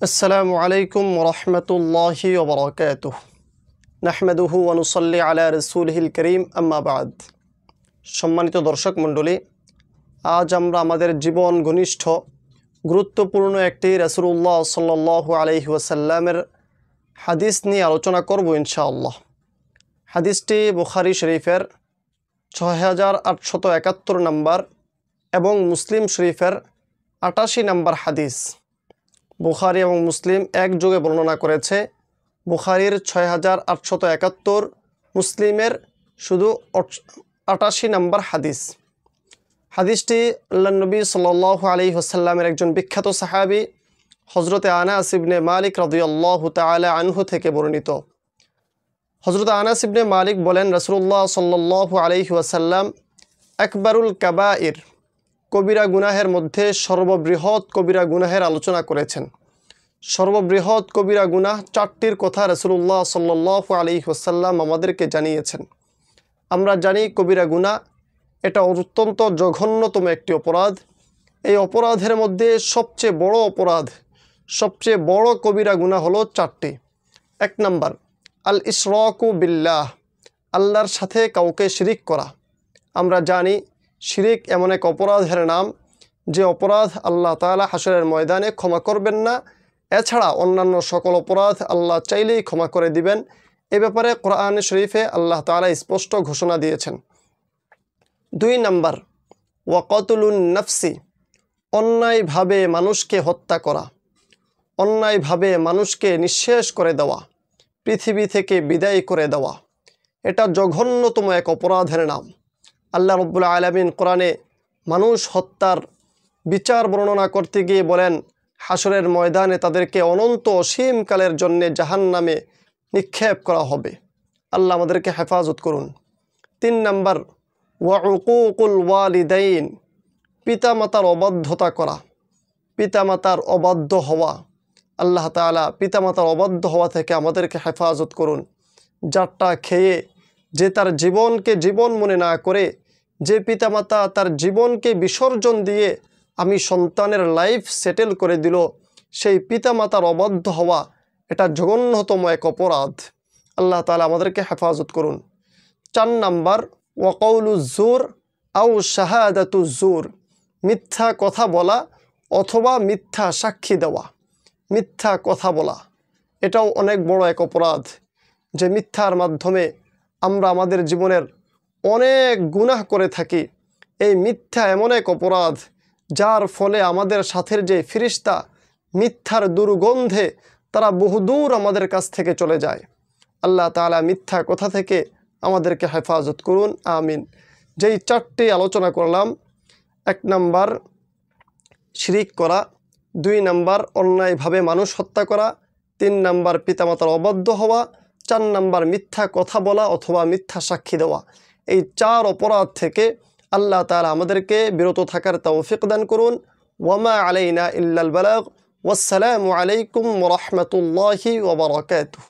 আসসালামু আলাইকুম ওরহমতুল্লাহি ওবরাকাতুহ। নাহমাদুহু ওয়া নুসাল্লি আলা রাসূলিহিল কারীম, আম্মা বাদ। সম্মানিত দর্শক মণ্ডলী, আজ আমরা আমাদের জীবন ঘনিষ্ঠ গুরুত্বপূর্ণ একটি রাসূলুল্লাহ সাল্লাল্লাহু আলাইহি ওয়াসাল্লামের হাদিস নিয়ে আলোচনা করব ইনশাআল্লাহ। হাদিসটি বুখারী শরীফের 6871 নম্বর এবং মুসলিম শরীফের 88 নম্বর হাদিস। বুখারী এবং মুসলিম একযোগে বর্ণনা করেছে। বুখারীর 6871, মুসলিমের শুধু 88 নম্বর হাদিস। হাদিসটি আল্লাহর নবী সাল্লাল্লাহু আলাইহি ওয়াসাল্লামের একজন বিখ্যাত সাহাবী হযরতে আনাস ইবনে মালিক রাদিয়াল্লাহু তাআলা আনহু থেকে বর্ণিত। হযরত আনাস ইবনে মালিক বলেন, রাসূলুল্লাহ সাল্লাল্লাহু আলাইহি ওয়াসাল্লাম আকবারুল কাবাইর, কবিরা গুনাহের মধ্যে সর্ববৃহৎ কবিরা গুনাহের আলোচনা করেছেন। সর্ববৃহৎ কবিরা গুনাহ 4টির কথা রাসূলুল্লাহ সাল্লাল্লাহু আলাইহি ওয়াসাল্লাম আমাদেরকে জানিয়েছেন। আমরা জানি কবিরা গুনাহ এটা অত্যন্ত জঘন্যতম একটি অপরাধ। এই অপরাধের মধ্যে সবচেয়ে বড় অপরাধ, সবচেয়ে বড় কবিরা গুনাহ হলো 4টি। 1 নম্বর, আল ইশরাকু বিল্লাহ, আল্লাহর সাথে কাউকে শিরিক করা। আমরা জানি শিরিক এমন এক অপরাধের নাম যে অপরাধ আল্লাহ তাআলা হাশরের ময়দানে ক্ষমা করবেন না। এছাড়া অন্যান্য সকল অপরাধ আল্লাহ চাইলেই ক্ষমা করে দিবেন। এ ব্যাপারে কোরআন শরীফে আল্লাহ তাআলা স্পষ্ট ঘোষণা দিয়েছেন। 2 নম্বর, ওয়াকাতুলুন নাফসি, অন্যায়ভাবে মানুষকে হত্যা করা, অন্যায়ভাবে মানুষকে নিঃশেষ করে দেওয়া, পৃথিবী থেকে বিদায় করে দেওয়া। এটা জঘন্যতম এক অপরাধের নাম। আল্লাহ রাব্বুল আলামিন কোরআনে মানুষ হত্যার বিচার বর্ণনা করতে গিয়ে বলেন, হাশরের ময়দানে তাদেরকে অনন্ত অসীমকালের জন্যে জাহান্নামে নিক্ষেপ করা হবে। আল্লাহ আমাদেরকে হেফাজত করুন। 3 নম্বর, ওয়া উকুকুল ওয়ালিদাইন, পিতামাতার অবাধ্যতা করা, পিতামাতার অবাধ্য হওয়া। আল্লাহ তাআলা পিতামাতার অবাধ্য হওয়া থেকে আমাদেরকে হেফাজত করুন। যারটা খেয়ে যে তার জীবনকে জীবন মনে না করে, যে পিতামাতা তার জীবনকে বিসর্জন দিয়ে আমি সন্তানের লাইফ সেটেল করে দিল, সেই পিতামাতার অবাধ্য হওয়া এটা জঘন্যতম এক অপরাধ। আল্লাহ তাআলা আমাদেরকে হেফাজত করুন। 4 নম্বর, ওয়াকাউলুজ জুর আও শাহাদাতুজ জুর, মিথ্যা কথা বলা অথবা মিথ্যা সাক্ষী দেওয়া। মিথ্যা কথা বলা এটাও অনেক বড় এক অপরাধ, যে মিথ্যার মাধ্যমে আমরা আমাদের জীবনের অনেক গুনাহ করে থাকি। এই মিথ্যা এমন এক অপরাধ যার ফলে আমাদের সাথের যে ফেরেশতা মিথ্যার দুর্গন্ধে তারা বহুদূর আমাদের কাছ থেকে চলে যায়। আল্লাহ তাআলা মিথ্যা কথা থেকে আমাদেরকে হেফাজত করুন, আমিন। যেই 4টি আলোচনা করলাম, 1 নম্বর শিরিক করা, 2 নম্বর অন্যায়ভাবে মানুষ হত্যা করা, 3 নম্বর পিতামাতার অবাধ্য হওয়া, 4 নম্বর মিথ্যা কথা বলা অথবা মিথ্যা সাক্ষী দেওয়া। এই 4 অপরাধ থেকে আল্লাহ তাআলা আমাদেরকে বিরত থাকার তৌফিক দান করুন। ওয়ামা আলাইনা ইল্লাল বালাগ। ওয়াসসালামু আলাইকুম ওয়া রাহমাতুল্লাহি ওয়া বারাকাতুহু।